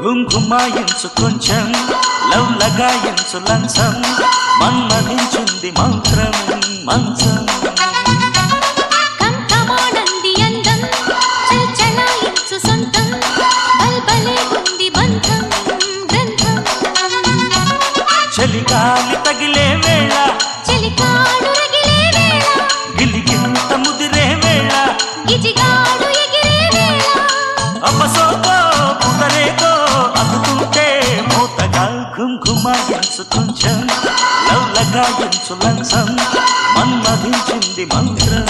ఘుమాయించు కొంచెం లవ్ లగాయించు లంచం మన్మధించింది మంత్రం మంచం చలిగాలి తగిలే వేళ చలికాడు రగిలే వేళ గిలిగింత ముదిరే వేళ గిజిగాడు ఎగిరే వేళ అపసోకో పుదరేకో అతుకుంటే మూతగా ఘుమాయించు కొంచెం లవ్ లగాయించు లంచం మన్మధించింది మంత్రం